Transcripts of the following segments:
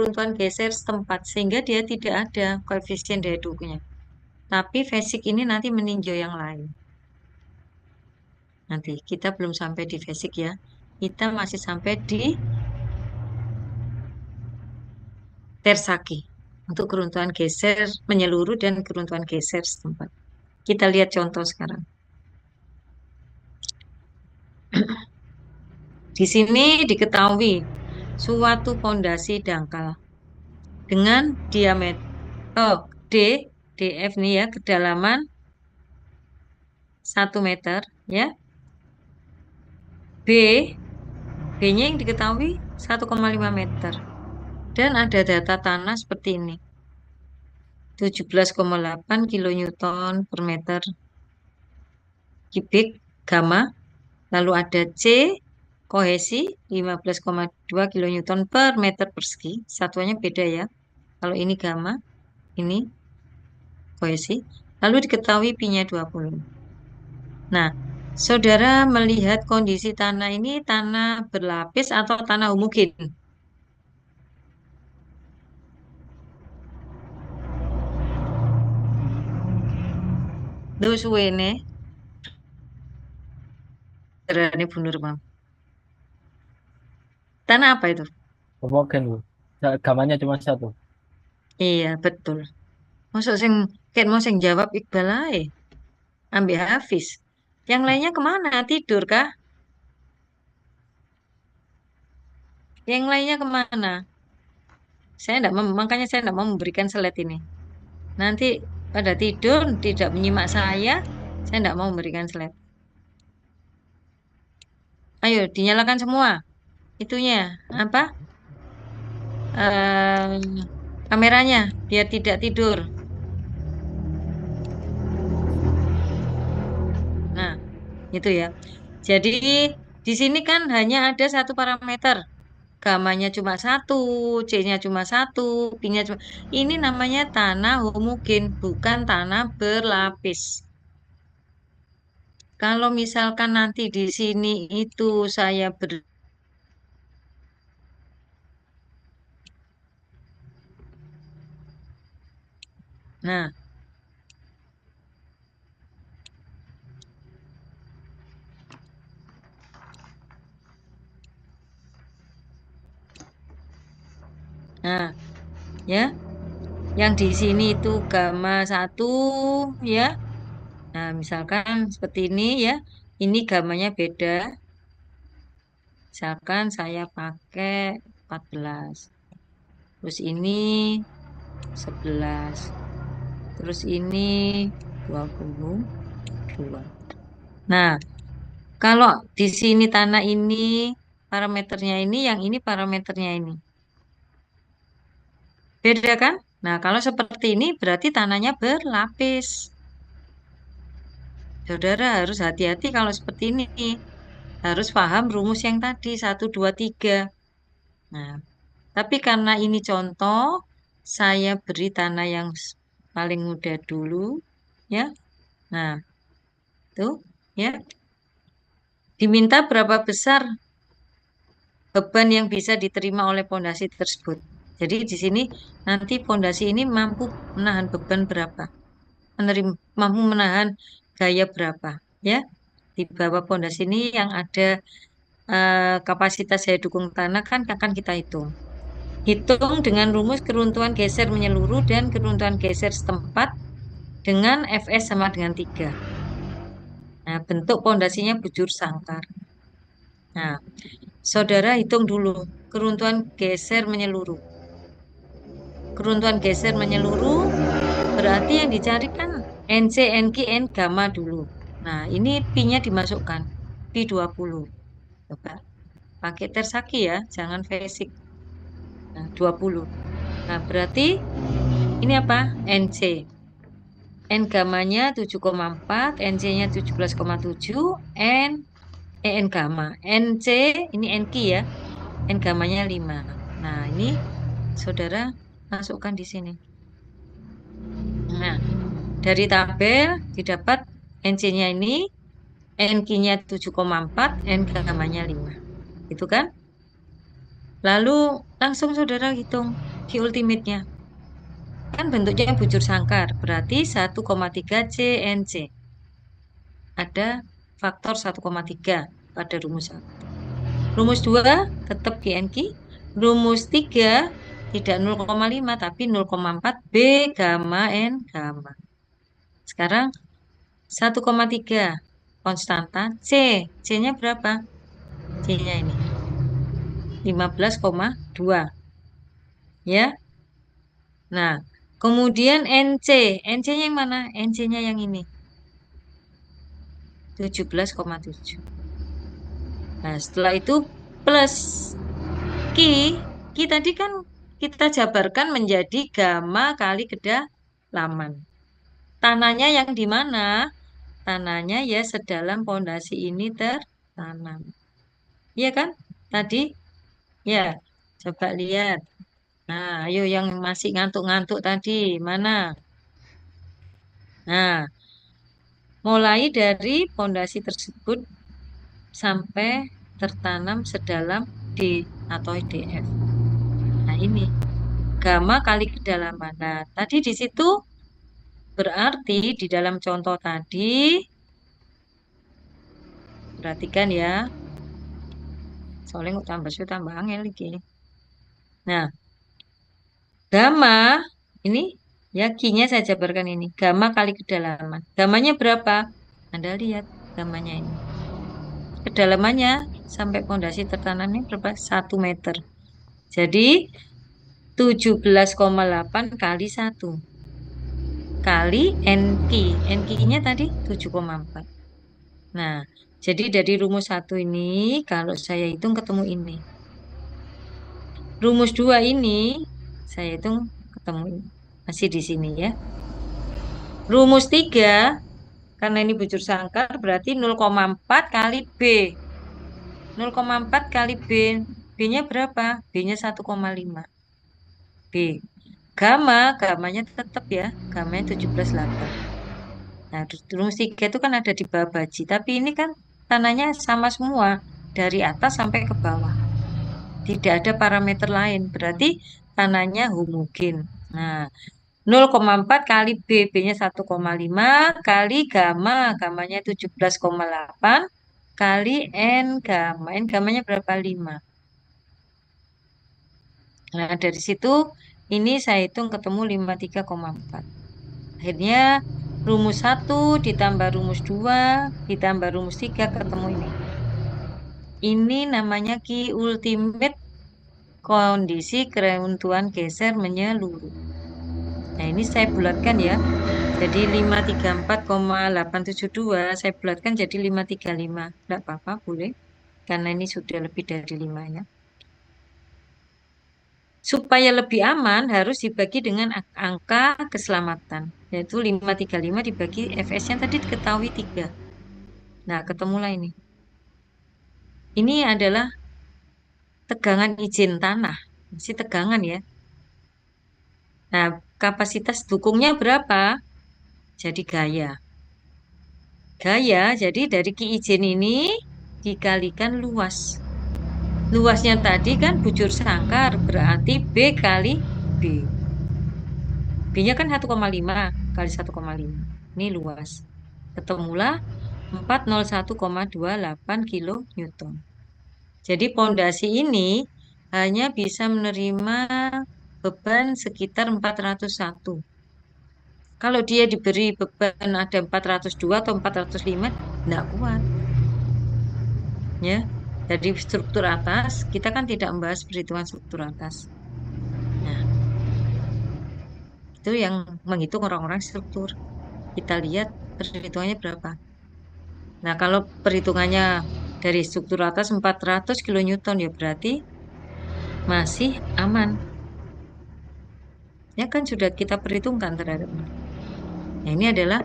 keruntuhan geser setempat sehingga dia tidak ada koefisien daya dukungnya. Tapi basic ini nanti meninjau yang lain. Nanti kita belum sampai di basic ya. Kita masih sampai di Tersaki untuk keruntuhan geser menyeluruh dan keruntuhan geser setempat. Kita lihat contoh sekarang. Di sini diketahui suatu pondasi dangkal dengan diameter DF nih ya, kedalaman 1 meter ya. B-nya yang diketahui 1,5 meter. Dan ada data tanah seperti ini. 17,8 kilonewton per meter kubik gamma. Lalu ada C, kohesi 15,2 kilonewton per meter persegi. Satuannya beda ya. Kalau ini gamma, ini kohesi. Lalu diketahui pi-nya 20. Nah, saudara melihat kondisi tanah ini tanah berlapis atau tanah homogen? Terus suwene, ini bunur bang. Tanah apa itu? Homogen, Bu. Gamanya cuma satu. Iya, betul. Masuk sing ket mau sing jawab Iqbal ae, ambil Hafiz. Yang lainnya kemana? Tidur kah? Yang lainnya kemana? Saya enggak makanya saya enggak mau memberikan slide ini. Nanti pada tidur tidak menyimak saya enggak mau memberikan slide. Ayo dinyalakan semua. Itunya apa? Eh, kameranya biar tidak tidur. Nah, itu ya. Jadi di sini kan hanya ada satu parameter. Gamanya cuma satu, C-nya cuma satu, pi-nya cuma. Ini namanya tanah homogen, bukan tanah berlapis. Kalau misalkan nanti di sini itu saya Nah, nah, ya, yang di sini itu gamma satu, ya. Nah, misalkan seperti ini ya, ini gamanya beda. Misalkan saya pakai 14. Terus ini 11. Terus ini 22. Nah, kalau di sini tanah ini parameternya ini, yang ini parameternya ini. Beda kan? Nah, kalau seperti ini berarti tanahnya berlapis. Saudara harus hati-hati kalau seperti ini. Harus paham rumus yang tadi, 1, 2, 3. Nah, tapi karena ini contoh, saya beri tanah yang paling mudah dulu. Ya, nah, tuh, ya. Diminta berapa besar beban yang bisa diterima oleh pondasi tersebut. Jadi di sini nanti pondasi ini mampu menahan beban berapa, mampu menahan gaya berapa, ya. Di bawah pondasi ini yang ada kapasitas daya dukung tanah kan akan kita hitung. Hitung dengan rumus keruntuhan geser menyeluruh dan keruntuhan geser setempat dengan Fs sama dengan 3. Nah, bentuk pondasinya bujur sangkar. Nah, saudara hitung dulu keruntuhan geser menyeluruh. Keruntuhan geser menyeluruh berarti yang dicari kan NC, NQ, N gamma dulu. Nah, ini pi-nya dimasukkan. Pi 20. Coba. Pakai tersaki ya, jangan basic. Nah, 20. Nah, berarti ini apa? NC. N gamanya 7,4, NC-nya 17,7, N gamma. NC ini NQ ya. N gamanya 5. Nah, ini saudara masukkan di sini. Nah, dari tabel didapat NC-nya ini, NQ-nya 7,4, N gamanya 5. Itu kan? Lalu langsung saudara hitung Q ultimate-nya. Kan bentuknya bujur sangkar, berarti 1,3 CNC. Ada faktor 1,3 pada rumus 1. Rumus 2 tetap GNQ. Rumus 3 tidak 0,5 tapi 0,4 B gamma N gamma. Sekarang 1,3 konstanta C. C-nya berapa? C-nya ini 15,2 ya. Nah, kemudian NC. NC-nya yang mana? NC-nya yang ini 17,7. Nah, setelah itu plus Ki. Ki tadi kan kita jabarkan menjadi gamma kali kedalaman. Tanahnya yang di mana? Tanahnya ya sedalam pondasi ini tertanam. Iya kan? Tadi ya, coba lihat. Nah, ayo yang masih ngantuk-ngantuk tadi, mana? Nah, mulai dari pondasi tersebut sampai tertanam sedalam D atau DF. Nah, ini gamma kali kedalaman. Nah, tadi di situ berarti di dalam contoh tadi, perhatikan ya, soalnya nggak tambah angel lagi. Nah, gamma ini ya Q-nya saya jabarkan ini. Gamma kali kedalaman. Gamanya berapa? Anda lihat gamanya ini. Kedalamannya sampai pondasi tertanamnya berapa? 1 meter. Jadi 17,8 kali 1 kali NQ. NQ-nya tadi 7,4. Nah, jadi dari rumus 1 ini kalau saya hitung ketemu ini. Rumus 2 ini saya hitung ketemu ini. Masih di sini ya. Rumus 3 karena ini bujur sangkar berarti 0,4 kali B. 0,4 kali B. B-nya berapa? B-nya 1,5. B. Gamanya tetap ya. Gamanya 17,8. Nah, rumus 3 itu kan ada di bawah baji. Tapi ini kan tanahnya sama semua. Dari atas sampai ke bawah. Tidak ada parameter lain. Berarti tanahnya homogen. Nah, 0,4 kali B, B-nya 1,5 kali gamanya 17,8 kali N gamma. N gamanya berapa? 5. Nah, dari situ ini saya hitung ketemu 53,4. Akhirnya rumus 1 ditambah rumus 2 ditambah rumus 3 ketemu ini. Ini namanya Ki ultimate kondisi keruntuhan geser menyeluruh. Nah, ini saya bulatkan ya. Jadi 534,872 saya bulatkan jadi 535. Tidak apa-apa, boleh. Karena ini sudah lebih dari 5 ya. Supaya lebih aman harus dibagi dengan angka keselamatan. Yaitu 535 dibagi FS-nya tadi diketahui 3. Nah, ketemulah ini. Ini adalah tegangan izin tanah. Masih tegangan ya. Nah, kapasitas dukungnya berapa? Jadi gaya. Gaya, jadi dari Ki izin ini dikalikan luas. Luasnya tadi kan bujur sangkar, berarti B kali B. B-nya kan 1,5 kali 1,5. Ini luas. Ketemulah 401,28 kilo Newton. Jadi pondasi ini hanya bisa menerima beban sekitar 401. Kalau dia diberi beban ada 402 atau 405, tidak kuat. Ya, jadi struktur atas, kita kan tidak membahas perhitungan struktur atas. Nah, itu yang menghitung orang-orang struktur. Kita lihat perhitungannya berapa. Nah, kalau perhitungannya dari struktur atas 400 kilonewton ya berarti masih aman. Ya kan sudah kita perhitungkan terhadapnya. Nah, ini adalah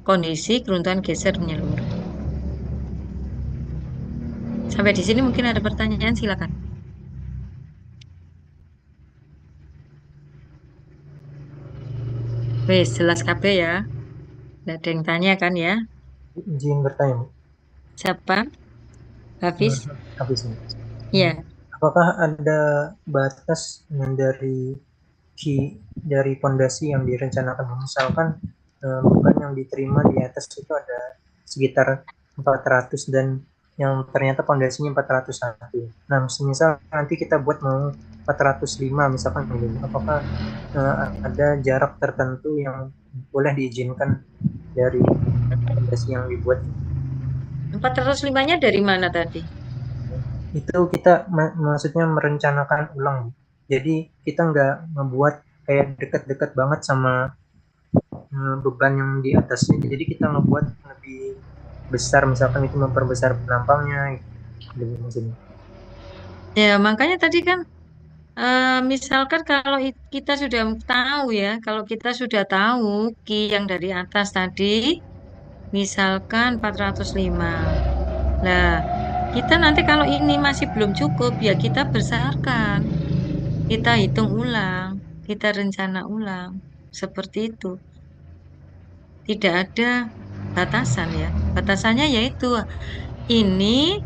kondisi keruntuhan geser menyeluruh. Sampai di sini mungkin ada pertanyaan, silakan. Wes, jelas KB ya. Nggak ada yang tanya kan ya? Izin bertanya, Bu. Siapa? Hafiz? Habis ini. Ya. apakah ada batas dari pondasi yang direncanakan? Misalkan beban yang diterima di atas itu ada sekitar 400 dan yang ternyata pondasinya 401. Nah, misal nanti kita buat mau 405 misalkan gitu. Apakah ada jarak tertentu yang boleh diizinkan dari pondasi yang dibuat? 405-nya dari mana tadi? Itu kita maksudnya merencanakan ulang. Jadi kita nggak membuat kayak deket-deket banget sama beban yang di atasnya. Jadi kita ngebuat lebih besar, misalkan itu memperbesar penampangnya, gitu maksudnya. Ya, makanya tadi kan misalkan kalau kita sudah tahu ya, kalau kita sudah tahu ki yang dari atas tadi, misalkan 405. Nah, kita nanti kalau ini masih belum cukup, ya kita besarkan. Kita hitung ulang, kita rencana ulang. Seperti itu. Tidak ada batasan ya. Batasannya yaitu ini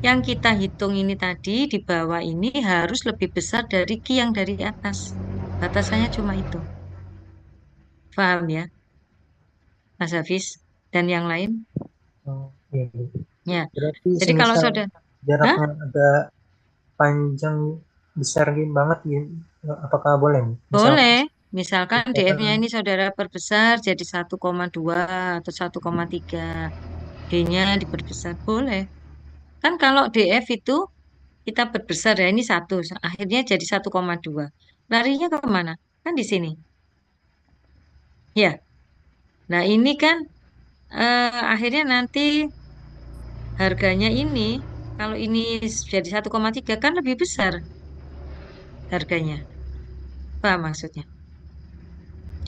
yang kita hitung ini tadi di bawah ini harus lebih besar dari ki yang dari atas. Batasannya cuma itu. Paham ya, Mas Hafiz dan yang lain? Oh, iya, iya. Ya. Berarti Jadi kalau semisal saudara, hah? jaraknya agak panjang besar gitu banget gitu, apakah boleh nih? Boleh. Misalkan Misalkan DF-nya misalkan ini saudara perbesar jadi 1,2 atau 1,3. D-nya diperbesar. Boleh. Kan kalau DF itu kita perbesar ya ini satu. Akhirnya jadi 1,2. Larinya ke mana? Kan di sini. Ya. Nah ini kan akhirnya nanti harganya ini. Kalau ini jadi 1,3 kan lebih besar harganya. Apa maksudnya?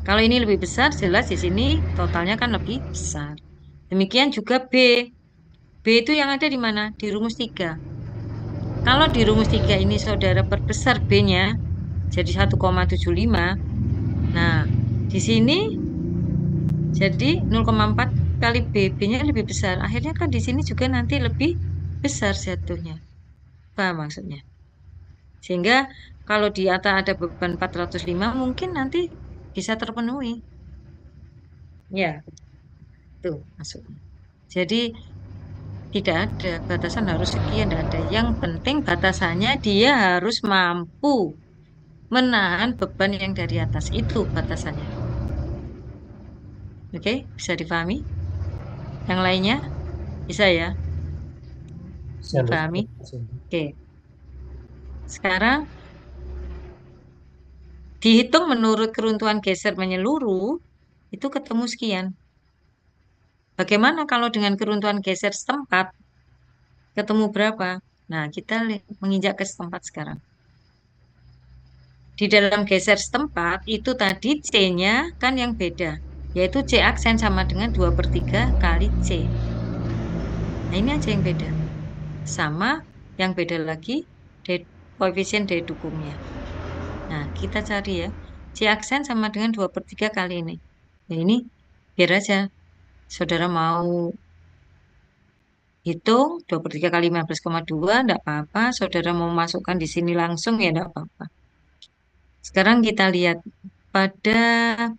Kalau ini lebih besar, jelas di sini totalnya kan lebih besar. Demikian juga B. B itu yang ada di mana? Di rumus 3. Kalau di rumus 3 ini saudara perbesar B-nya jadi 1,75. Nah, di sini jadi 0,4 kali B. B-nya lebih besar. Akhirnya kan di sini juga nanti lebih besar jatuhnya. Apa maksudnya? Sehingga kalau di atas ada beban 405 mungkin nanti bisa terpenuhi. Ya, itu maksudnya. Jadi tidak ada batasan harus sekian, tidak ada. Yang penting batasannya dia harus mampu menahan beban yang dari atas. Itu batasannya. Oke, bisa difahami? Yang lainnya bisa ya bisa difahami? Oke, sekarang dihitung menurut keruntuhan geser menyeluruh itu ketemu sekian. Bagaimana kalau dengan keruntuhan geser setempat ketemu berapa? Nah, kita menginjak ke setempat sekarang. Di dalam geser setempat itu tadi C-nya kan yang beda, yaitu C aksen sama dengan 2/3 kali C. Nah, ini aja yang beda. Sama yang beda lagi koefisien D dukungnya. Nah, kita cari ya. C aksen sama dengan 2/3 kali ini. Nah, ini biar aja. Saudara mau hitung 2/3 kali 15,2, enggak apa-apa. Saudara mau masukkan di sini langsung ya enggak apa-apa. Sekarang kita lihat pada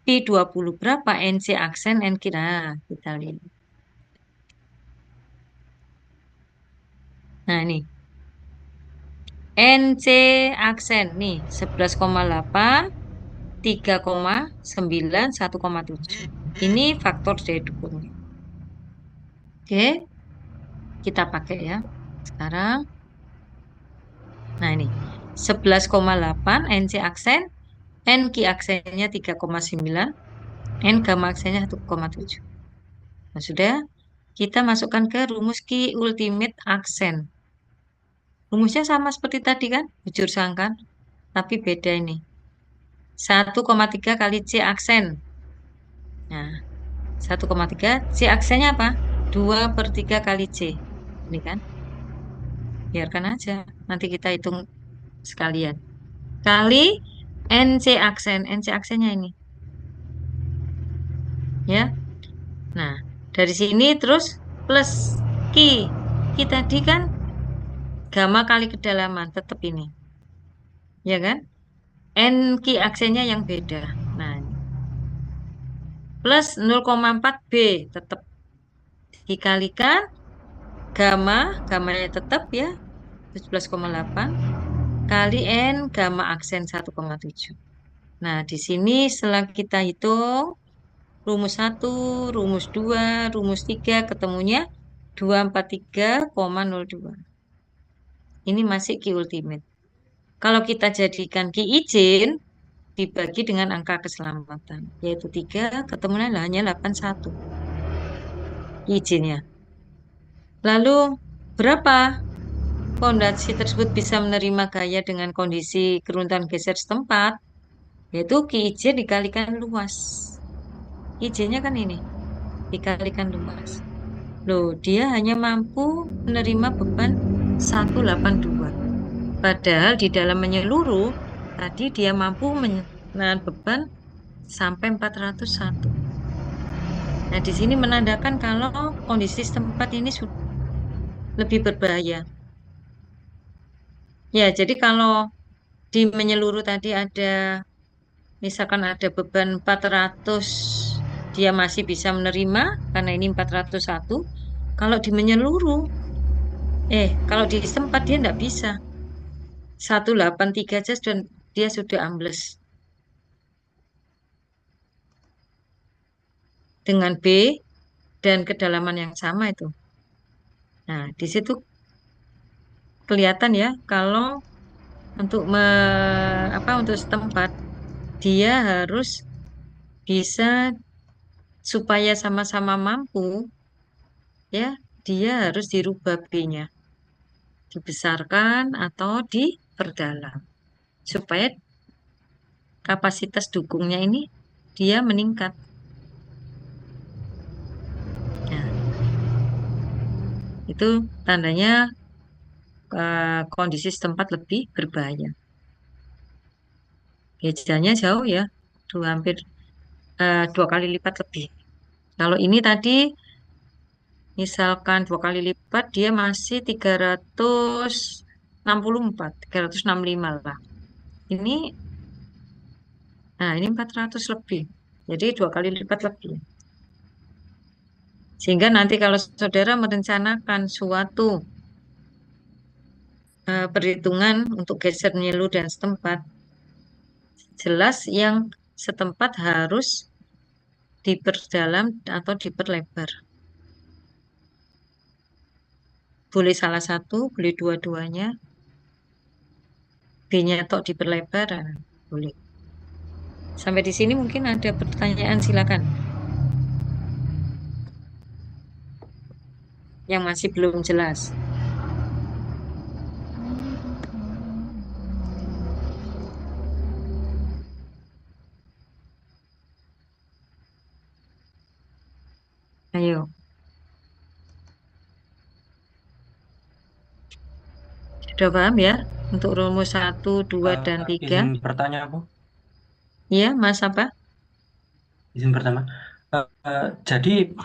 P20 berapa NC aksen N kira. Kita lihat. Nah, ini NC aksen nih 11,8, 3,9, 1,7. Ini faktor daya dukungnya. Oke, kita pakai ya. Sekarang, nah ini 11,8 NC aksen, NQ aksennya 3,9, N gamma aksennya 1,7. Nah, sudah kita masukkan ke rumus Q ultimate aksen. Rumusnya sama seperti tadi kan, bujur sangkan, tapi beda ini. 1,3 kali C aksen. Nah, 1,3 C aksennya apa? 2/3 kali C. Ini kan, biarkan aja. Nanti kita hitung sekalian. Kali NC aksen. NC aksennya ini. Ya. Nah, dari sini terus plus Q. Q tadi kan Gamma kali kedalaman, tetap ini. Ya kan? N ki aksennya yang beda. Nah, ini. Plus 0,4 B, tetap. Dikalikan gamma, gammanya tetap ya, 17,8. Kali N, gamma aksen 1,7. Nah, di sini setelah kita hitung, rumus 1, rumus 2, rumus 3, ketemunya 243,02. Ini masih Q ultimate. Kalau kita jadikan Q izin, dibagi dengan angka keselamatan, yaitu 3, ketemunya hanya 81. Q izinnya. Lalu, berapa fondasi tersebut bisa menerima gaya dengan kondisi keruntuhan geser setempat? Yaitu Q izin dikalikan luas. Izinnya kan ini, dikalikan luas. Loh, dia hanya mampu menerima beban 182. Padahal di dalam menyeluruh, tadi dia mampu menahan beban sampai 401. Nah, di sini menandakan kalau kondisi setempat ini sudah lebih berbahaya. Ya, jadi kalau di menyeluruh tadi ada, misalkan ada beban 400, dia masih bisa menerima, karena ini 401. Kalau di menyeluruh, kalau di setempat dia tidak bisa. 183 aja dan dia sudah ambles. Dengan B dan kedalaman yang sama itu. Nah, di situ kelihatan ya kalau untuk untuk setempat dia harus bisa supaya sama-sama mampu ya, dia harus dirubah B-nya, dibesarkan atau diperdalam supaya kapasitas dukungnya ini dia meningkat. Nah, itu tandanya kondisi setempat lebih berbahaya. Bedanya jauh ya, hampir 2 kali lipat lebih. Kalau ini tadi misalkan 2 kali lipat, dia masih 364, 365 lah. Ini, ini 400 lebih. Jadi 2 kali lipat lebih. Sehingga nanti kalau saudara merencanakan suatu perhitungan untuk geser nyeluruh dan setempat, jelas yang setempat harus diperdalam atau diperlebar. Boleh salah satu, boleh dua-duanya. B-nya tok diperlebar, boleh. Sampai di sini mungkin ada pertanyaan, silakan. Yang masih belum jelas. Ayo. Sudah paham ya? Untuk rumus 1, 2, dan 3. Izin bertanya, Bu. Iya, Mas apa? Izin pertama. Jadi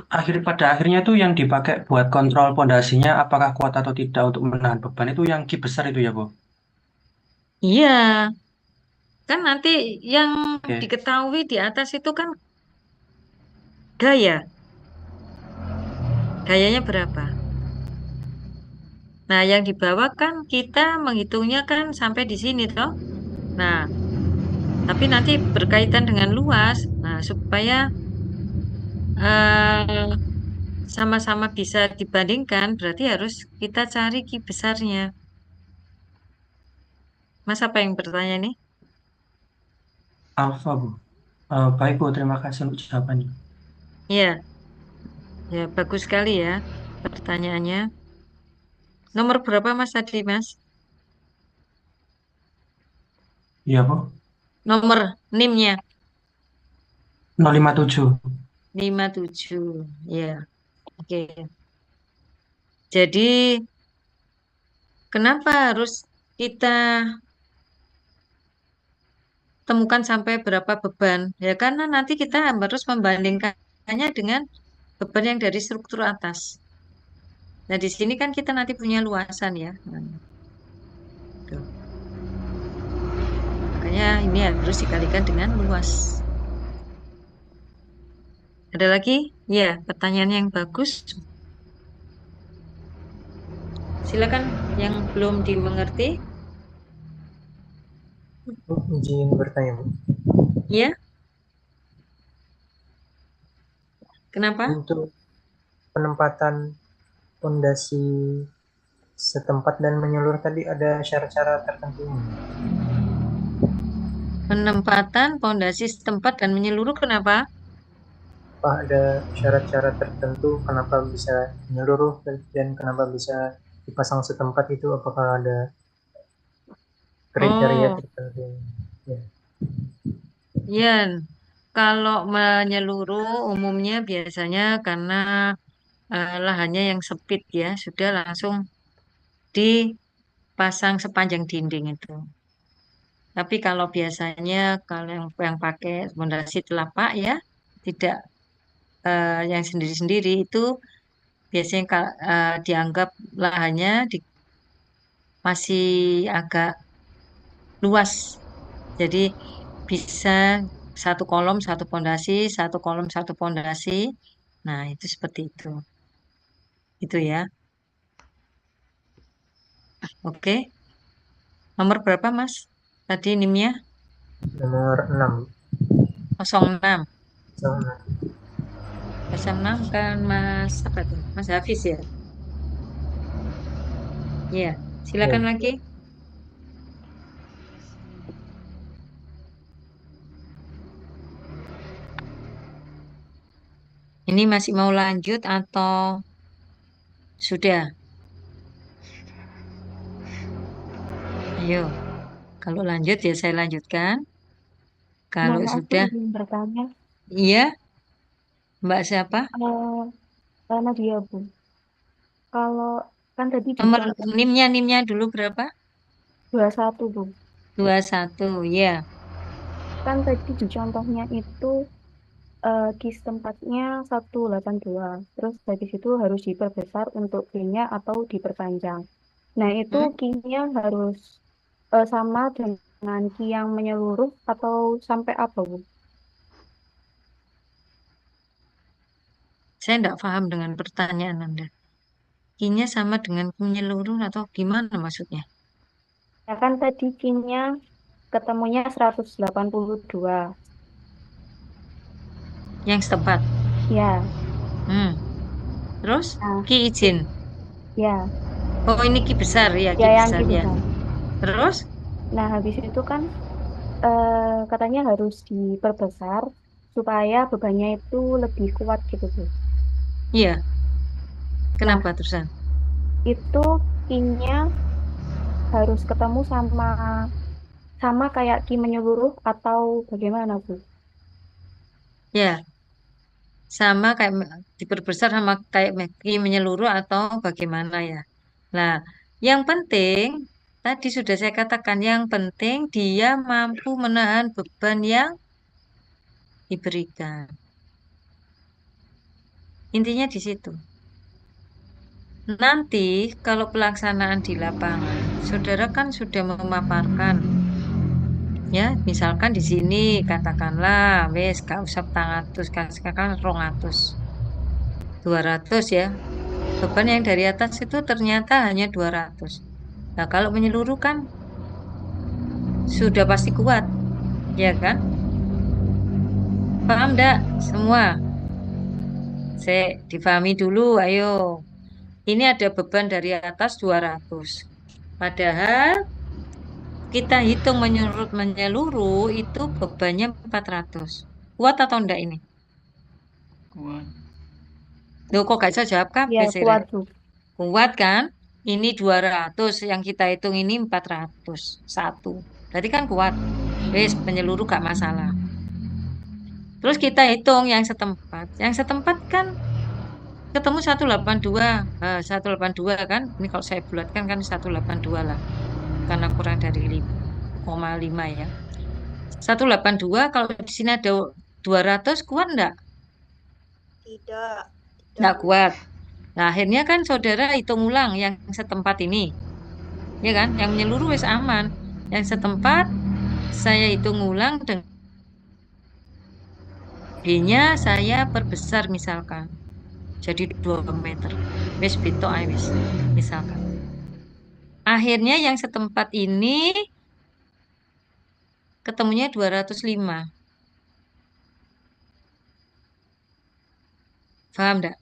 pada akhirnya itu yang dipakai buat kontrol pondasinya apakah kuat atau tidak untuk menahan beban itu yang Ki besar itu ya, Bu? Iya. Kan nanti yang Oke. diketahui di atas itu kan gaya. Gayanya berapa? Nah, yang di bawah kan kita menghitungnya kan sampai di sini toh. Nah, tapi nanti berkaitan dengan luas. Nah, supaya eh, sama-sama bisa dibandingkan, berarti harus kita cari Ki besarnya. Mas apa yang bertanya nih? Alfa, Bu. Baik, Bu. Terima kasih untuk jawabannya. Iya, ya bagus sekali ya pertanyaannya. Nomor berapa Mas tadi, Mas? Iya, Bu. Nomor NIM-nya 057. 57. Ya, oke. Jadi kenapa harus kita temukan sampai berapa beban? Ya karena nanti kita harus membandingkannya dengan beban yang dari struktur atas. Nah, di sini kan kita nanti punya luasan ya. Ya, ini harus dikalikan dengan luas. Ada lagi? Ya, pertanyaan yang bagus. Silakan yang belum dimengerti. Izin bertanya, Bu. Ya, kenapa? Untuk penempatan pondasi setempat dan menyeluruh tadi ada syarat-syarat tertentunya. Penempatan pondasi setempat dan menyeluruh kenapa? Apa ada syarat-syarat tertentu kenapa bisa menyeluruh dan kenapa bisa dipasang setempat itu? Apakah ada kriteria Oh, tertentu? Ya. ya. Kalau menyeluruh umumnya biasanya karena lahannya yang sempit ya, sudah langsung dipasang sepanjang dinding itu. Tapi kalau biasanya kalau yang pakai fondasi telapak ya, tidak yang sendiri-sendiri itu biasanya dianggap lahannya masih agak luas. Jadi bisa satu kolom satu pondasi, satu kolom satu pondasi. Nah, itu seperti itu. Itu ya. Oke. Nomor berapa, Mas? Tadi NIM-nya Nomor 6. 06. Sama. 06 kan Mas apa tuh? Mas Hafiz ya? Iya. Silakan Ya. lagi. Ini masih mau lanjut atau sudah? Ayo. Kalau lanjut ya saya lanjutkan. Kalau Mohon maaf, Bu, sudah, izin bertanya. iya, Mbak siapa? Nadia, Bu. Kalau kan tadi di Nomor contoh NIM-nya dulu berapa? 21, Bu. 21, ya. Kan tadi di contohnya itu kis tempatnya 182. Terus dari situ harus diperbesar untuk Q-nya atau diperpanjang. Nah, itu Hmm? Q-nya harus sama dengan Q yang menyeluruh atau sampai apa, Bu? Saya tidak paham dengan pertanyaan Anda. Q-nya sama dengan menyeluruh atau gimana maksudnya? Ya kan tadi Q-nya ketemunya 182. Yang setempat. Ya, Hmm. Terus nah, Q izin. ya, Oh, ini Q besar ya, Q ya yang besar Q ya. besar. Terus? Nah, habis itu kan katanya harus diperbesar supaya bebannya itu lebih kuat gitu, Bu. Iya. Nah, Kenapa terusan? itu Q-nya harus ketemu sama sama kayak Q menyeluruh atau bagaimana, Bu? Ya, sama kayak diperbesar sama kayak Q menyeluruh atau bagaimana ya. Nah, yang penting tadi sudah saya katakan yang penting dia mampu menahan beban yang diberikan. Intinya di situ. Nanti kalau pelaksanaan di lapangan, saudara kan sudah memaparkan, ya, misalkan di sini katakanlah, wes gak usah 400, katakan 200, 200 ya. Beban yang dari atas itu ternyata hanya 200. Nah, kalau menyeluruh kan sudah pasti kuat, ya kan? Paham enggak semua? Saya difahami dulu, ayo. Ini ada beban dari atas 200. Padahal kita hitung menyeluruh itu bebannya 400. Kuat atau enggak ini? Kuat. Loh, kok gak bisa jawab Ya, kabeh sih, kuat, Bu. kuat kan? Ini 200, yang kita hitung ini 400. Satu. Berarti kan kuat. Wes, penyeluruh gak masalah. Terus kita hitung yang setempat. Yang setempat kan ketemu 182. 182 kan? Ini kalau saya bulatkan kan 182 lah. Karena kurang dari 5,5 ya. 182 kalau di sini ada 200 kuat enggak? Tidak, Enggak Bu. kuat. Nah, akhirnya kan saudara hitung ulang yang setempat ini. Ya kan? Yang menyeluruh wis aman. Yang setempat saya hitung ulang dengan B-nya saya perbesar misalkan. Jadi 2 meter. Wis betok ae wis. Misalkan. Akhirnya yang setempat ini ketemunya 205. Paham enggak?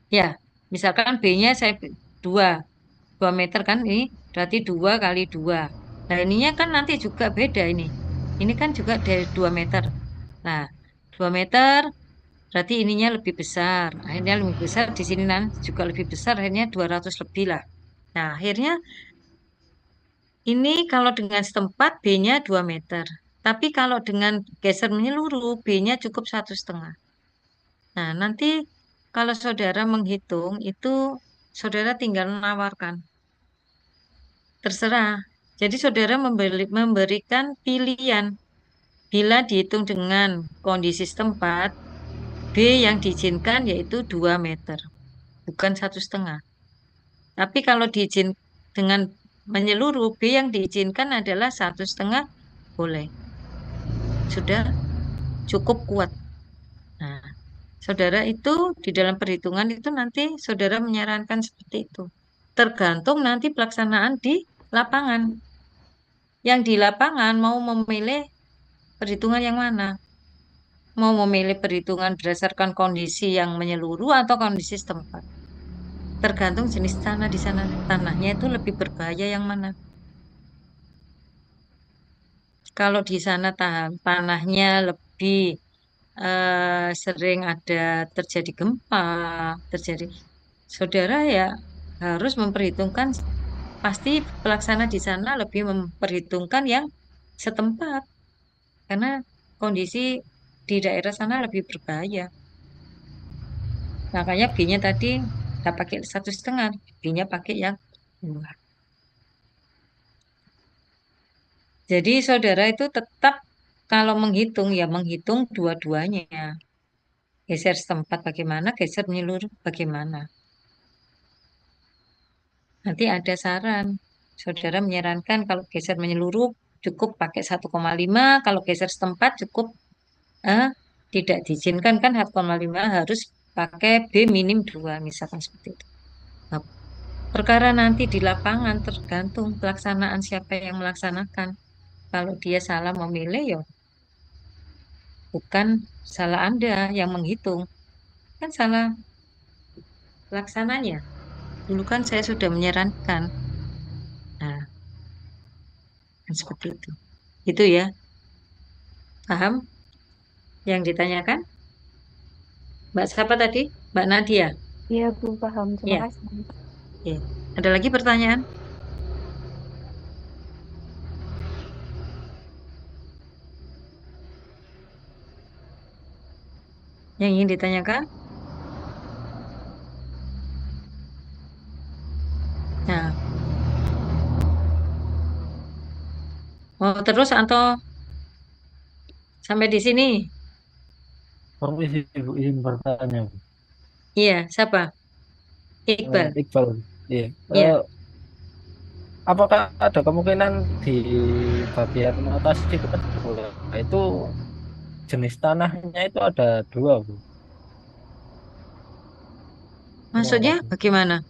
Ya, misalkan B-nya saya 2 meter kan ini berarti 2 kali 2. Nah, ininya kan nanti juga beda ini. Ini kan juga dari 2 meter. Nah, 2 meter berarti ininya lebih besar. Akhirnya lebih besar di sini juga lebih besar, akhirnya 200 lebih lah. Nah, akhirnya ini kalau dengan setempat B-nya 2 meter. Tapi kalau dengan geser menyeluruh B-nya cukup 1,5. Nah, nanti kalau saudara menghitung itu saudara tinggal menawarkan. Terserah. Jadi saudara memberikan pilihan. Bila dihitung dengan kondisi setempat, B yang diizinkan yaitu 2 meter, bukan 1,5. Tapi kalau diizin dengan menyeluruh, B yang diizinkan adalah 1,5, boleh. Sudah cukup kuat. Nah, saudara itu di dalam perhitungan itu nanti saudara menyarankan seperti itu. Tergantung nanti pelaksanaan di lapangan. Yang di lapangan mau memilih perhitungan yang mana? Mau memilih perhitungan berdasarkan kondisi yang menyeluruh atau kondisi setempat. Tergantung jenis tanah di sana. Tanahnya itu lebih berbahaya yang mana? Kalau di sana tanahnya lebih sering ada terjadi gempa, terjadi saudara ya harus memperhitungkan, pasti pelaksana di sana lebih memperhitungkan yang setempat karena kondisi di daerah sana lebih berbahaya. Makanya B-nya tadi nggak pakai 1,5, B-nya pakai yang 2. Jadi saudara itu tetap kalau menghitung ya menghitung dua-duanya. Geser setempat bagaimana, geser menyeluruh bagaimana. Nanti ada saran. Saudara menyarankan kalau geser menyeluruh cukup pakai 1,5, kalau geser setempat cukup tidak diizinkan kan 1,5 harus pakai B minim 2 misalkan seperti itu. Nah, perkara nanti di lapangan tergantung pelaksanaan siapa yang melaksanakan. Kalau dia salah memilih ya bukan salah Anda yang menghitung. Kan salah pelaksananya. Dulu kan saya sudah menyarankan. Nah, kan seperti itu. Itu ya. Paham yang ditanyakan? Mbak siapa tadi? Mbak Nadia. Iya, Bu, paham. Terima Ya. kasih. Ya. Ada lagi pertanyaan? Yang ingin ditanyakan? Nah, mau terus atau sampai di sini? Permisi, Bu, izin bertanya, Bu. Iya, siapa? Iqbal. Iqbal. Iya. Iya. Apakah ada kemungkinan di bagian notasi kedua itu jenis tanahnya itu ada 2, Bu? Terima Maksudnya kasih. bagaimana?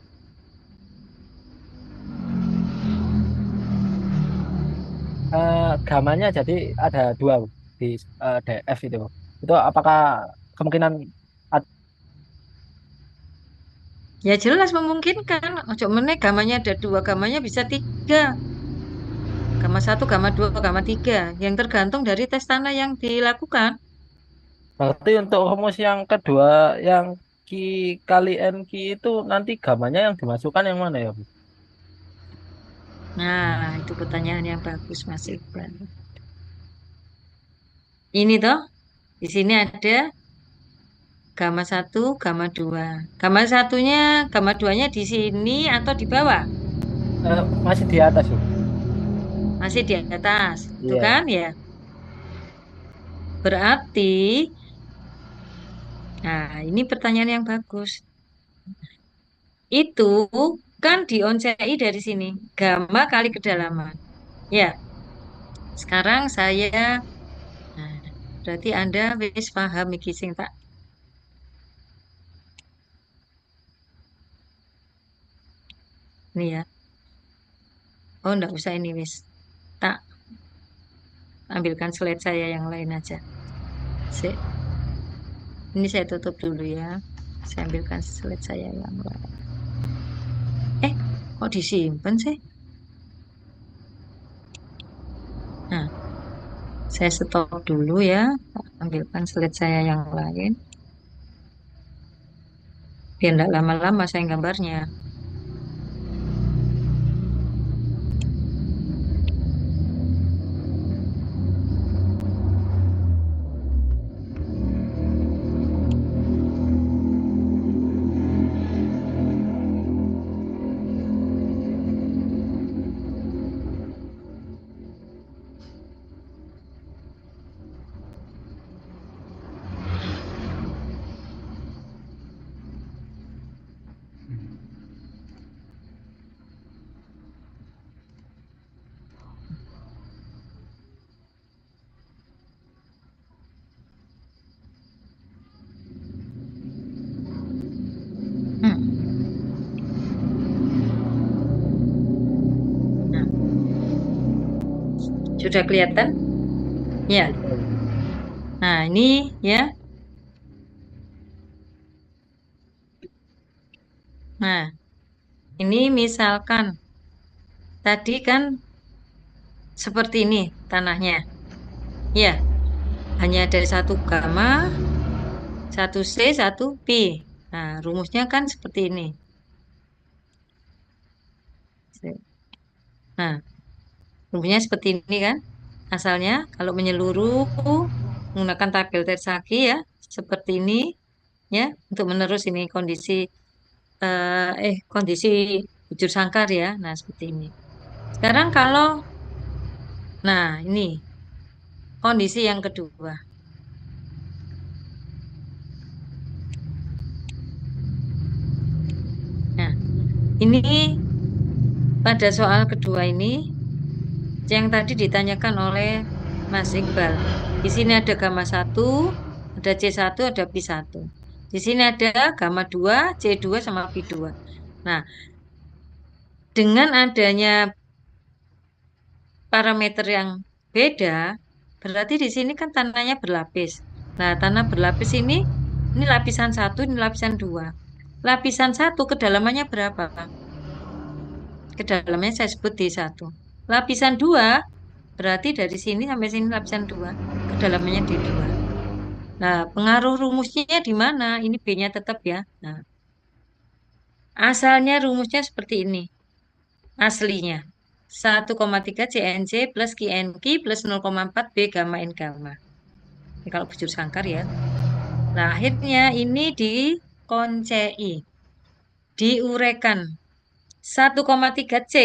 Gamanya jadi ada 2, Bu, di DF itu, Bu. Itu apakah kemungkinan Ya jelas memungkinkan. Ojo meneh gamanya ada 2, gamanya bisa 3. Gamma 1, gamma 2, gamma 3. Yang tergantung dari tes tanah yang dilakukan. berarti untuk rumus yang kedua yang Q kali NQ itu nanti gamanya yang dimasukkan yang mana ya, Bu? Nah, itu pertanyaan yang bagus, Mas Iqbal. Ini toh, di sini ada gamma 1, gamma 2. Gamma 1-nya, gamma 2-nya di sini atau di bawah? Masih di atas, Bu. Masih di atas, itu Iya. kan ya. Berarti, nah ini pertanyaan yang bagus. Itu kan dionsei dari sini, gamma kali kedalaman. Ya, Sekarang saya, nah, berarti Anda wis paham iki sing tak. Ini ya. Oh, enggak usah ini wis. Tak ambilkan slide saya yang lain aja. Ini saya tutup dulu ya. Saya ambilkan slide saya yang lain. Kok disimpan sih? Nah, saya stop dulu ya. Ambilkan slide saya yang lain. Biar enggak lama-lama saya gambarnya. Nah, sudah kelihatan? Ya. Nah, ini ya. Nah, ini misalkan tadi kan seperti ini tanahnya. Ya, hanya ada satu gamma, satu C, satu P. Nah, rumusnya kan seperti ini. Nah, rumusnya seperti ini kan. Asalnya kalau menyeluruh menggunakan tabel Tersagi ya, seperti ini ya, untuk menerus ini kondisi bujur sangkar ya. Nah, seperti ini. Sekarang kalau ini kondisi yang kedua. Nah, ini pada soal kedua ini yang tadi ditanyakan oleh Mas Iqbal. Di sini ada gamma 1, ada C1, ada P1. Di sini ada gamma 2, C2 sama P2. Nah, dengan adanya parameter yang beda, berarti di sini kan tanahnya berlapis. Nah, tanah berlapis ini lapisan 1, ini lapisan 2. Lapisan 1 kedalamannya berapa? Kedalamannya saya sebut D1. Lapisan 2 berarti dari sini sampai sini lapisan 2. Kedalamannya D2. Nah, pengaruh rumusnya di mana? Ini B-nya tetap ya. Nah, asalnya rumusnya seperti ini. Aslinya 1,3 CNC plus QNQ plus 0,4 B gamma N gamma. Ini kalau bujur sangkar ya. Nah, akhirnya ini dikoncei. Diurekan. 1,3 C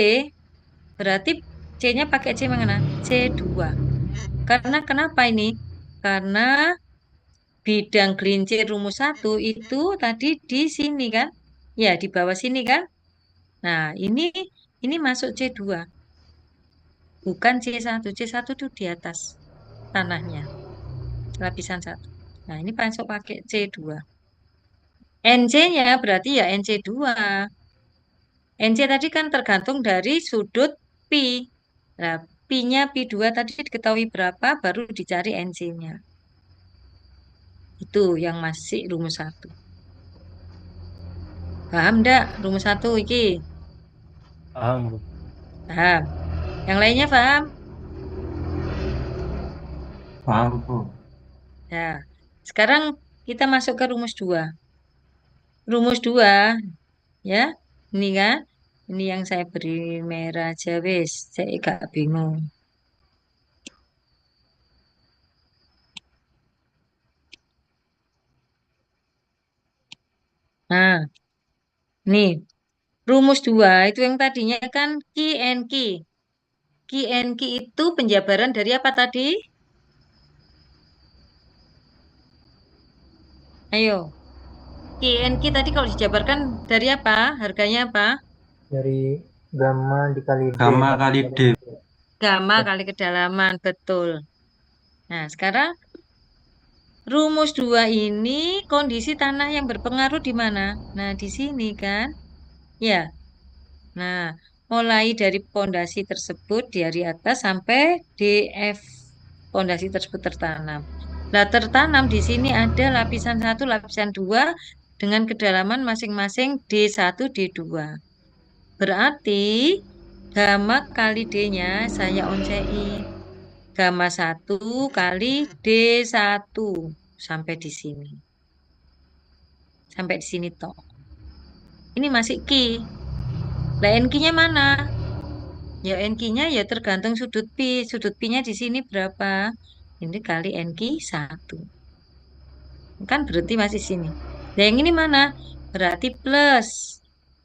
berarti C-nya pakai C mana? C2. Karena kenapa ini? Karena bidang gelincir rumus 1 itu tadi di sini kan? Ya, di bawah sini kan? Nah, ini masuk C2. Bukan C1. C1 itu di atas tanahnya. Lapisan 1. Nah, ini masuk pakai C2. NC-nya berarti ya NC2. NC tadi kan tergantung dari sudut P. Nah, P-nya P2 tadi diketahui berapa, baru dicari NC-nya. Itu yang masih rumus 1. Paham enggak rumus 1 iki? Paham, Bu. Paham. Yang lainnya paham? Paham, Bu. Nah, sekarang kita masuk ke rumus 2. Rumus 2, ya. Ini kan? Ini yang saya beri merah aja, wis. Saya agak bingung. Nah, nih. Rumus 2 itu yang tadinya kan QNQ. QNQ itu penjabaran dari apa tadi? Ayo. QNQ tadi kalau dijabarkan dari apa? Harganya apa? Dari gamma dikali D. Gamma kali D. Gamma kali kedalaman, betul. Nah, sekarang rumus 2 ini kondisi tanah yang berpengaruh di mana? Nah, di sini kan? Ya. Nah, mulai dari pondasi tersebut dari atas sampai DF pondasi tersebut tertanam. Nah, tertanam di sini ada lapisan 1, lapisan 2 dengan kedalaman masing-masing D1, D2. Berarti gamma kali D-nya saya oncei. Gamma 1 kali D1 sampai di sini. Sampai di sini toh. Ini masih Q. Lah NQ-nya mana? Ya NQ-nya ya tergantung sudut Pi. Sudut Pi-nya di sini berapa? Ini kali NQ 1. Kan berarti masih sini. Nah yang ini mana? Berarti plus.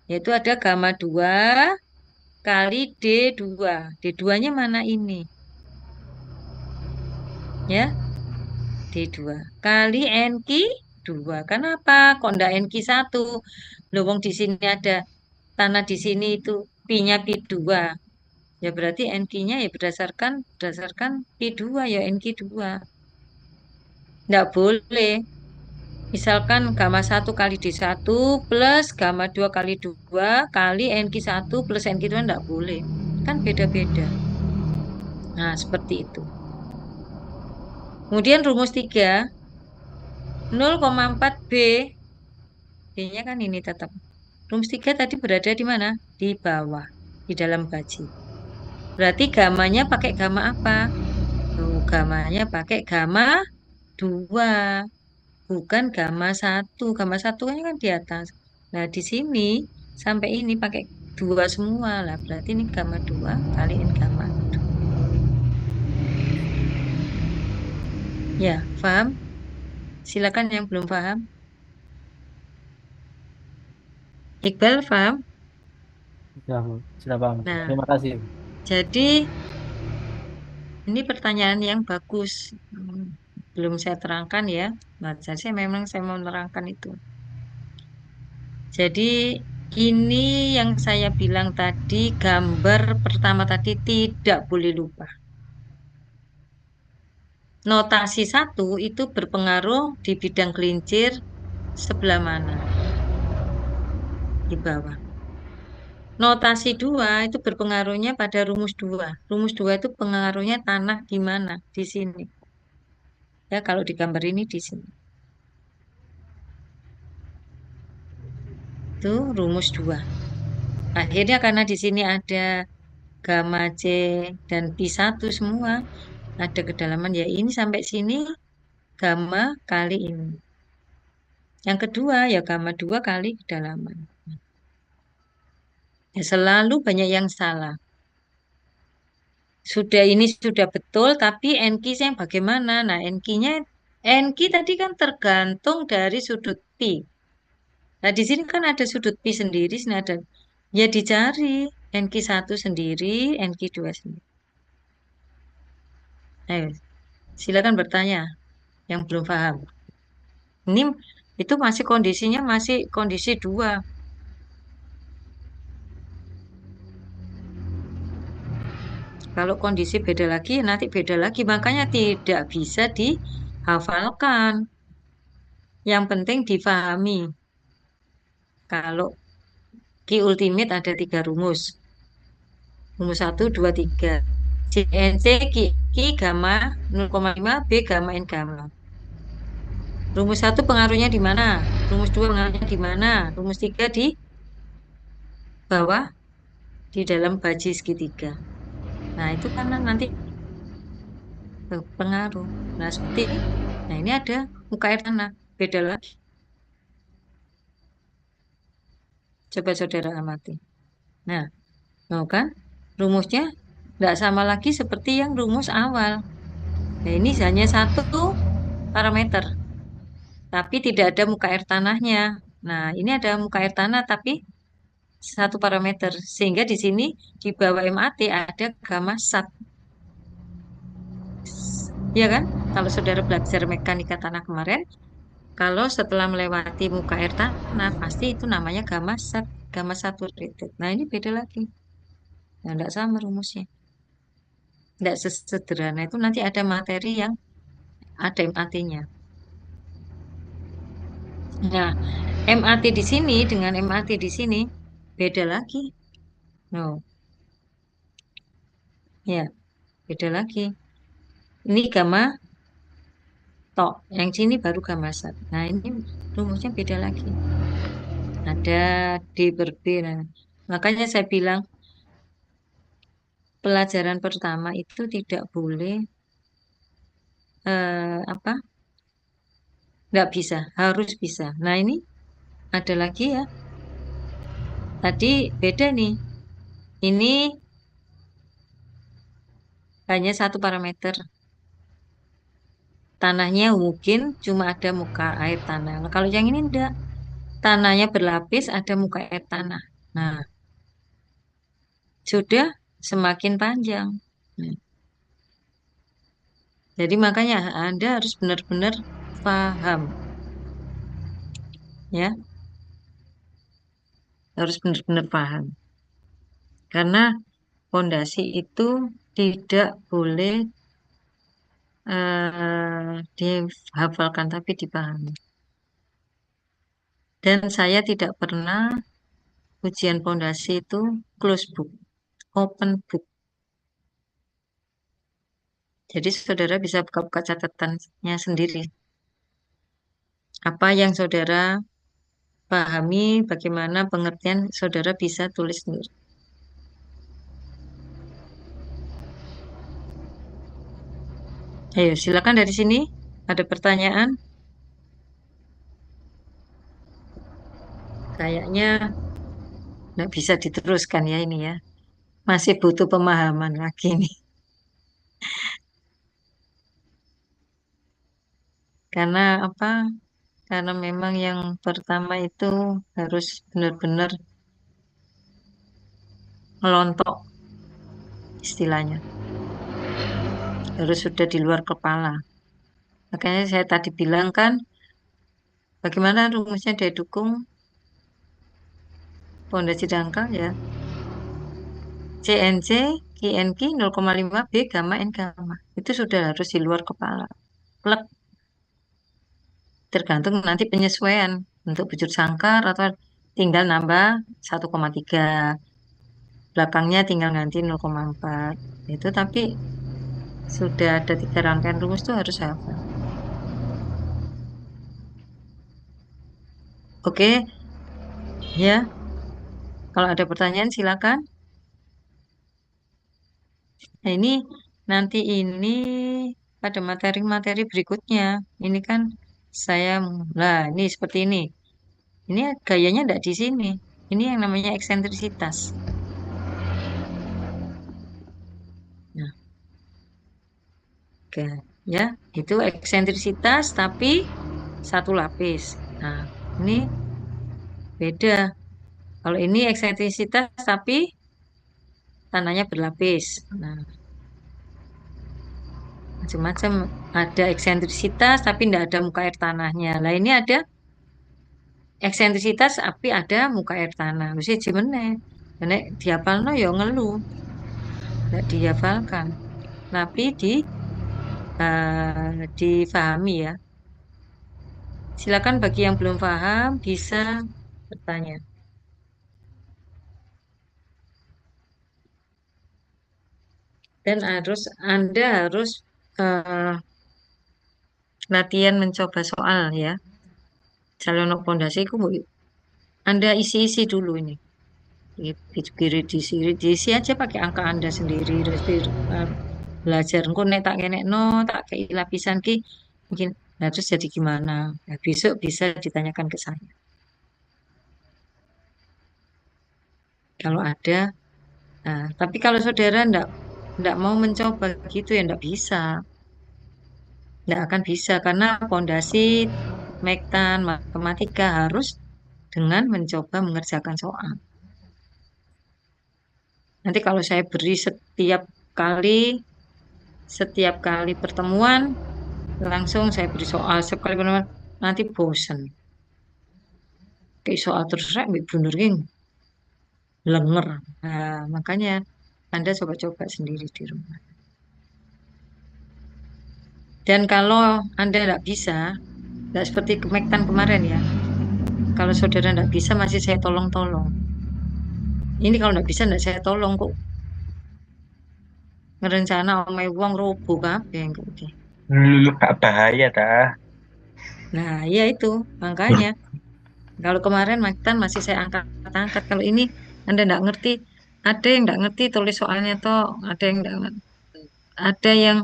Yaitu ada gamma 2 kali D2. D2-nya mana ini? Ya, D2 kali NQ 2. Kenapa? Kok enggak NQ 1? Loh, wong di sini ada tanah di sini itu Pi-nya Pi2. Ya berarti NQ-nya ya berdasarkan Pi2 ya NQ 2. Enggak boleh. Misalkan gamma 1 kali D1 plus gamma 2 kali 2 kali NQ 1 plus NQ 2 enggak boleh. Kan beda-beda. Nah, seperti itu. Kemudian rumus 3, 0,4 B. B-nya kan ini tetap. Rumus 3 tadi berada di mana? Di bawah, di dalam gaji. Berarti gamanya pakai gamma apa? Tuh, gamanya pakai gamma 2. Bukan gamma 1. Gamma 1 kan di atas. Nah, di sini sampai ini pakai 2 semua lah. Berarti ini gamma 2 kaliin gamma 2. Ya, paham? Silakan yang belum paham. Iqbal, paham? Sudah paham. Nah, Terima kasih. jadi ini pertanyaan yang bagus. Belum saya terangkan ya. Nah, jadi saya mau menerangkan itu. Jadi ini yang saya bilang tadi, gambar pertama tadi tidak boleh lupa. Notasi 1 itu berpengaruh di bidang gelincir sebelah mana? Di bawah. Notasi 2 itu berpengaruhnya pada rumus 2. Rumus 2 itu pengaruhnya tanah di mana? Di sini. Ya, kalau di gambar ini di sini. Itu rumus 2. Akhirnya karena di sini ada gamma C dan Pi1 semua, ada kedalaman ya ini sampai sini gamma kali ini. Yang kedua ya gamma 2 kali kedalaman. Ya, selalu banyak yang salah. Ini sudah betul, tapi NQ yang bagaimana? Nah, NQ tadi kan tergantung dari sudut Pi. Nah, di sini kan ada sudut Pi sendiri, sini ada. Ya dicari NQ 1 sendiri, NQ 2 sendiri. Ayo, silakan bertanya yang belum paham. Ini itu masih kondisinya masih kondisi 2. Kalau kondisi beda lagi, nanti beda lagi. Makanya tidak bisa dihafalkan. Yang penting difahami. Kalau Q ultimate ada 3 rumus. Rumus 1, 2, 3. CNC Q gamma 0,5, B gamma N gamma. Rumus 1 pengaruhnya di mana? Rumus 2 pengaruhnya di mana? Rumus 3 di bawah, di dalam baji segitiga. Nah, itu karena nanti pengaruh. Nah, seperti ini. Nah, ini ada muka air tanah. Beda lagi. Coba saudara amati. Nah, mau kan? Rumusnya tidak sama lagi seperti yang rumus awal. Nah, ini hanya 1 parameter. Tapi tidak ada muka air tanahnya. Nah, ini ada muka air tanah tapi 1 parameter. Sehingga di sini di bawah MAT ada gamma sat. Ya kan? Kalau saudara belajar mekanika tanah kemarin, kalau setelah melewati muka air tanah, pasti itu namanya gamma sat, gamma saturated. Nah, ini beda lagi. Nah, tidak sama rumusnya. Tidak sesederhana itu, nanti ada materi yang ada MAT-nya. Nah, MAT di sini dengan MAT di sini beda lagi. No, ya, beda lagi. Ini gamma tok, yang sini baru gamma sat. Nah, ini rumusnya beda lagi. Ada D per B. Nah, makanya saya bilang pelajaran pertama itu tidak boleh apa? Nggak bisa, harus bisa. Nah, ini ada lagi ya. Tadi beda nih. Ini hanya satu parameter. Tanahnya mungkin cuma ada muka air tanah. Nah, kalau yang ini enggak. Tanahnya berlapis, ada muka air tanah. Nah, sudah semakin panjang. Nah, jadi makanya Anda harus benar-benar paham. Ya, harus benar-benar paham. Karena fondasi itu tidak boleh dihafalkan, tapi dipahami. Dan saya tidak pernah ujian fondasi itu close book, open book. Jadi saudara bisa buka-buka catatannya sendiri. Apa yang saudara pahami, bagaimana pengertian, saudara bisa tulis sendiri. Ayo, silakan dari sini. Ada pertanyaan? Kayaknya nggak bisa diteruskan ya ini ya. Masih butuh pemahaman lagi nih. Karena apa? Karena memang yang pertama itu harus benar-benar melontok istilahnya. Harus sudah di luar kepala. Makanya saya tadi bilang kan, bagaimana rumusnya daya dukung pondasi dangkal ya. CNC, KNK 0,5 B gamma N gamma. Itu sudah harus di luar kepala. Plek. Tergantung nanti penyesuaian untuk bujur sangkar atau tinggal nambah 1,3. Belakangnya tinggal ganti 0,4. Itu tapi sudah ada 3 rangkaian rumus itu harus hafal. Oke, ya. Kalau ada pertanyaan silakan. Nah, ini nanti ini pada materi-materi berikutnya. Ini kan saya, lah ini seperti ini. Ini gayanya tidak di sini. Ini yang namanya eksentrisitas. Nah, oke, ya itu eksentrisitas tapi satu lapis. Nah, ini beda. Kalau ini eksentrisitas tapi tanahnya berlapis. Nah, macam-macam. Ada eksentrisitas tapi tidak ada muka air tanahnya. Lah ini ada eksentrisitas tapi ada muka air tanah. Mesti gimana? Nek dihafalno ya ngeluh. Tidak dihafalkan. Tapi difahami ya. Silakan bagi yang belum paham bisa bertanya. Dan Anda harus latihan mencoba soal ya. Calon pondasi Anda isi-isi dulu ini. Diisi aja pakai angka Anda sendiri. Belajar engko nek tak kenek no, tak kei lapisan ki mungkin terus jadi gimana? Nah, besok bisa ditanyakan ke saya. Kalau ada, nah, tapi kalau saudara ndak mau mencoba gitu ya ndak bisa. Nggak akan bisa karena pondasi Mektan matematika harus dengan mencoba mengerjakan soal. Nanti kalau saya beri setiap kali pertemuan langsung saya beri soal sekali pertemuan nanti bosan. Kayak soal terus rek bener lenger. Nah, makanya Anda coba-coba sendiri di rumah. Dan kalau Anda tidak bisa, tidak seperti Mektan kemarin ya, kalau saudara tidak bisa masih saya tolong-tolong. Ini kalau tidak bisa tidak saya tolong kok. Ngerencana omai wong robo kabeh kok iki. Gak bahaya dah. Nah, ya itu makanya. Kalau kemarin Mektan masih saya angkat-angkat. Kalau ini Anda tidak ngerti, ada yang tidak ngerti tulis soalnya toh, ada yang tidak ngerti. Ada yang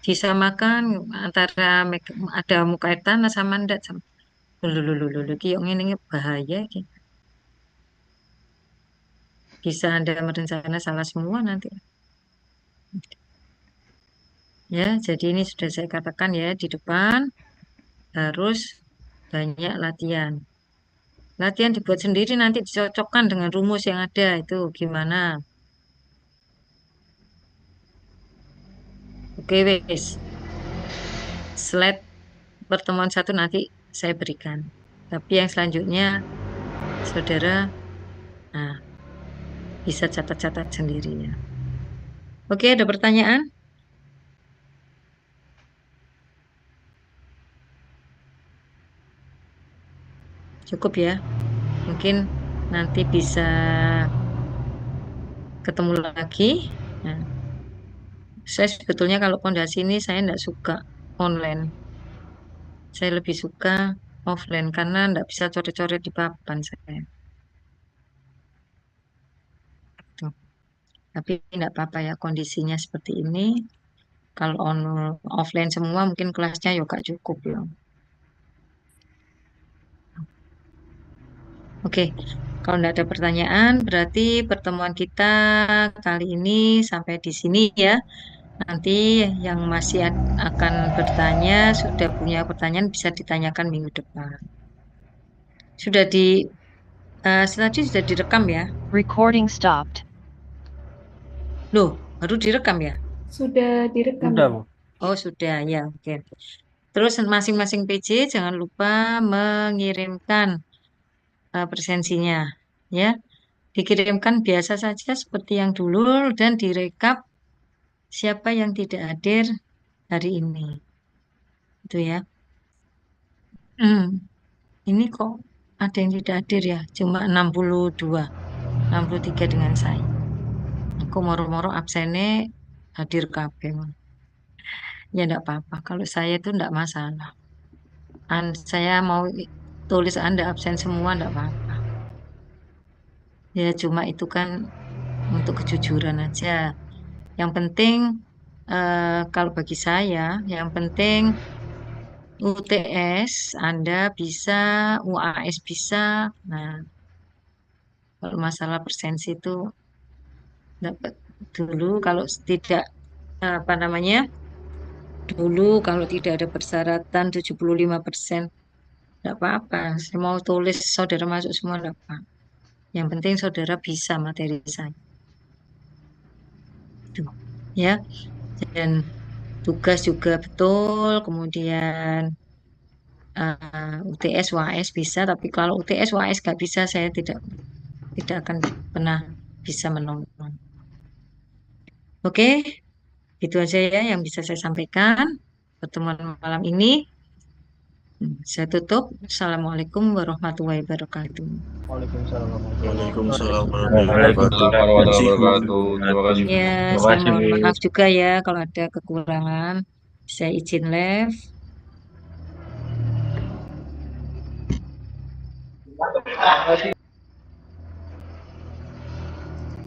disamakan antara ada muka air tanah sama ndak sama. Lulu, ki yang ini bahaya ki. Bisa Anda merencana salah semua nanti. Ya, jadi ini sudah saya katakan ya di depan harus banyak latihan. Latihan dibuat sendiri nanti dicocokkan dengan rumus yang ada itu gimana? Oke, wes. Slide pertemuan satu nanti saya berikan. Tapi yang selanjutnya saudara bisa catat-catat sendiri ya. Oke, ada pertanyaan? Cukup ya. Mungkin nanti bisa ketemu lagi. Nah, saya sebetulnya kalau pondasi ini saya tidak suka online. Saya lebih suka offline karena tidak bisa coret-coret di papan saya. Tuh. Tapi tidak apa-apa ya kondisinya seperti ini. Kalau offline semua mungkin kelasnya ya gak cukup ya. Oke, kalau tidak ada pertanyaan berarti pertemuan kita kali ini sampai di sini ya. Nanti yang masih akan bertanya, sudah punya pertanyaan bisa ditanyakan minggu depan. Sudah tadi sudah direkam ya? Recording stopped. Loh, baru direkam ya? Sudah direkam. Sudah, Bu. Oh, sudah ya, oke. Terus masing-masing PJ jangan lupa mengirimkan presensinya, ya. Dikirimkan biasa saja seperti yang dulu dan direkap siapa yang tidak hadir hari ini. Itu ya. Ini kok ada yang tidak hadir ya, cuma 62, 63 dengan saya. Aku moro-moro absennya hadir kabeh. Ya enggak apa-apa, kalau saya itu enggak masalah. Saya mau tulis Anda absen semua enggak apa-apa. Ya cuma itu kan untuk kejujuran aja. Yang penting kalau bagi saya, yang penting UTS Anda bisa, UAS bisa. Nah, kalau masalah persensi itu dapat dulu kalau tidak apa namanya dulu kalau tidak ada persyaratan 75%, tidak apa-apa. Saya mau tulis saudara masuk semua tidak apa. Yang penting saudara bisa materi saya. Tuh, ya. Dan tugas juga betul, kemudian UTS, UAS bisa, tapi kalau UTS, UAS nggak bisa, saya tidak akan pernah bisa menolong. Oke, itu aja ya yang bisa saya sampaikan pertemuan malam ini. Saya tutup. Assalamualaikum warahmatullahi wabarakatuh. Waalaikumsalam. Waalaikumsalam warahmatullahi wabarakatuh. Terima kasih. Ya, saya mohon maaf juga ya kalau ada kekurangan. Saya izin live.